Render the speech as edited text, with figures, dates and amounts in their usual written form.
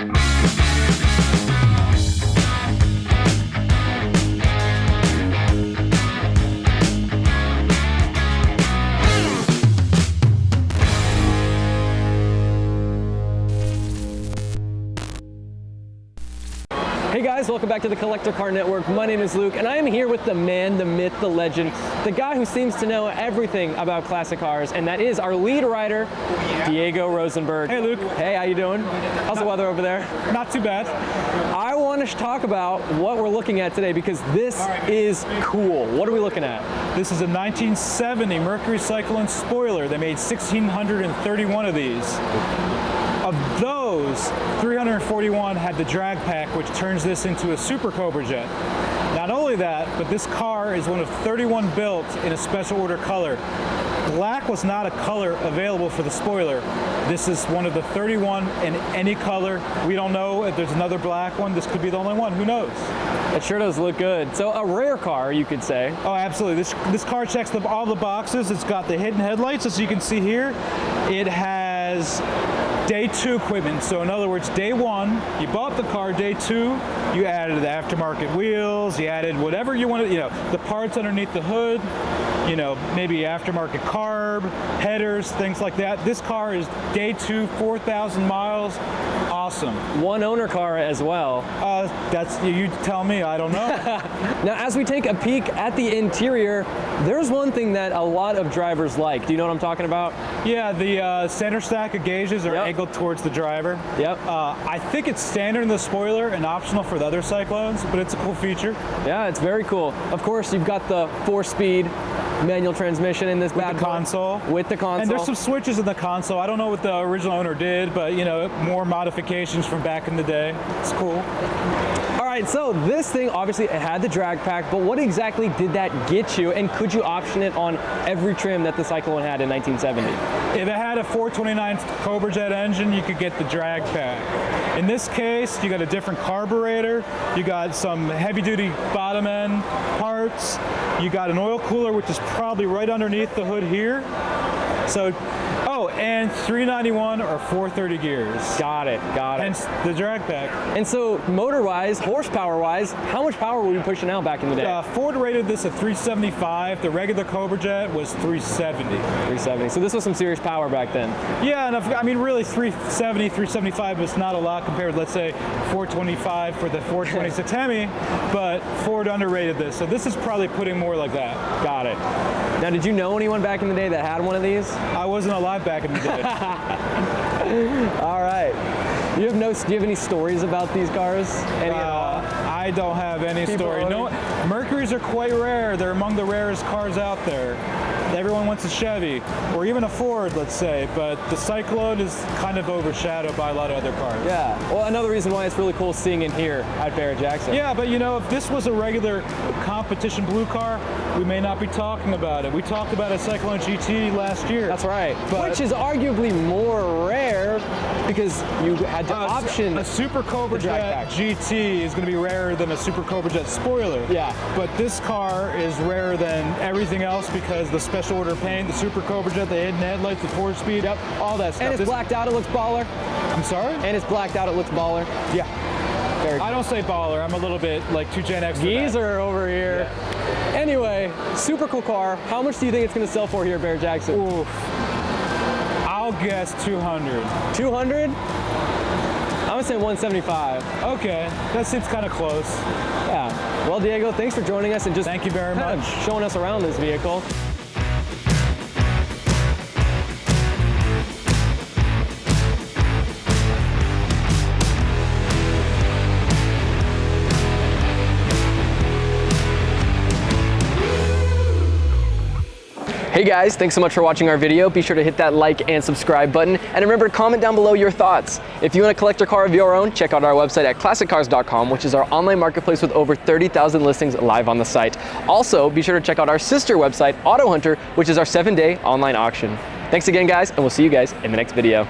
Hey guys, welcome back to the Collector Car Network. My name is Luke, and I am here with the man, the myth, the legend, the guy who seems to know everything about classic cars, and that is our lead rider, Diego Rosenberg. Hey Luke. Hey, how you doing? How's the weather over there? Not too bad. I want to talk about what we're looking at today because this is cool. What are we looking at? This is a 1970 Mercury Cyclone Spoiler. They made 1,631 of these. Of those, 341 had the Drag Pak, which turns this into a Super Cobra Jet. Not only that, but this car is one of 31 built in a special order color. Black was not a color available for the spoiler. This is one of the 31 in any color. We don't know if there's another black one. This could be the only one. Who knows? It sure does look good. So a rare car, you could say. Oh, absolutely. This car checks all the boxes. It's got the hidden headlights, as you can see here. It has day 2 equipment. So in other words, day 1, you bought the car. Day 2, you added the aftermarket wheels. You added whatever you wanted, the parts underneath the hood. Maybe aftermarket carb, headers, things like that. This car is day 2, 4,000 miles. Awesome. One owner car as well. That's you tell me. I don't know. Now, as we take a peek at the interior, there's one thing that a lot of drivers like. Do you know what I'm talking about? Yeah, the center stack of gauges are angled towards the driver. Yep. I think it's standard in the spoiler and optional for the other Cyclones, but it's a cool feature. Yeah, it's very cool. Of course, you've got the 4-speed manual transmission in this bad boy. With the console. And there's some switches in the console. I don't know what the original owner did, but more modifications from back in the day. It's cool. All right, so this thing, obviously it had the Drag Pak, but what exactly did that get you, and could you option it on every trim that the Cyclone had in 1970? If it had a 429 Cobra Jet engine, you could get the Drag Pak. In this case, you got a different carburetor, you got some heavy-duty bottom end parts, you got an oil cooler, which is probably right underneath the hood here. So, and 391 or 430 gears. Got it. Hence the Drag Pak. And so, motor-wise, horsepower-wise, how much power were we pushing out back in the day? Ford rated this at 375. The regular Cobra Jet was 370. 370. So this was some serious power back then. Yeah, and I mean, really, 370, 375 was not a lot compared to, let's say, 425 for the 426 Hemi, but Ford underrated this. So this is probably putting more like that. Got it. Now, did you know anyone back in the day that had one of these? I wasn't alive back in the day. All right. Do you have any stories about these cars? Any at all? I don't have any story. No, Mercurys are quite rare. They're among the rarest cars out there. Everyone wants a Chevy, or even a Ford, let's say, but the Cyclone is kind of overshadowed by a lot of other cars. Yeah, well, another reason why it's really cool seeing it here at Barrett-Jackson. Yeah, but if this was a regular competition blue car, we may not be talking about it. We talked about a Cyclone GT last year. That's right, which is arguably more rare because you had to option a Super Cobra Jet GT is going to be rarer than a Super Cobra Jet Spoiler. Yeah. But this car is rarer than everything else because the special order paint, the Super Cobra Jet, the hidden headlights, the 4-speed, all that stuff. And it's blacked out, it looks baller. I'm sorry? And it's blacked out, it looks baller. Yeah. Very I don't say baller, I'm a little bit like 2 Gen X. Geezer over here. Yeah. Anyway, super cool car. How much do you think it's going to sell for here at Barrett-Jackson? Oof. I'll guess 200. 200? I'm gonna say 175. Okay, that seems kind of close. Yeah. Well, Diego, thanks for joining us and just thank you very much showing us around this vehicle. Hey guys, thanks so much for watching our video. Be sure to hit that like and subscribe button. And remember to comment down below your thoughts. If you want to collect a car of your own, check out our website at classiccars.com, which is our online marketplace with over 30,000 listings live on the site. Also, be sure to check out our sister website, Auto Hunter, which is our 7-day online auction. Thanks again, guys, and we'll see you guys in the next video.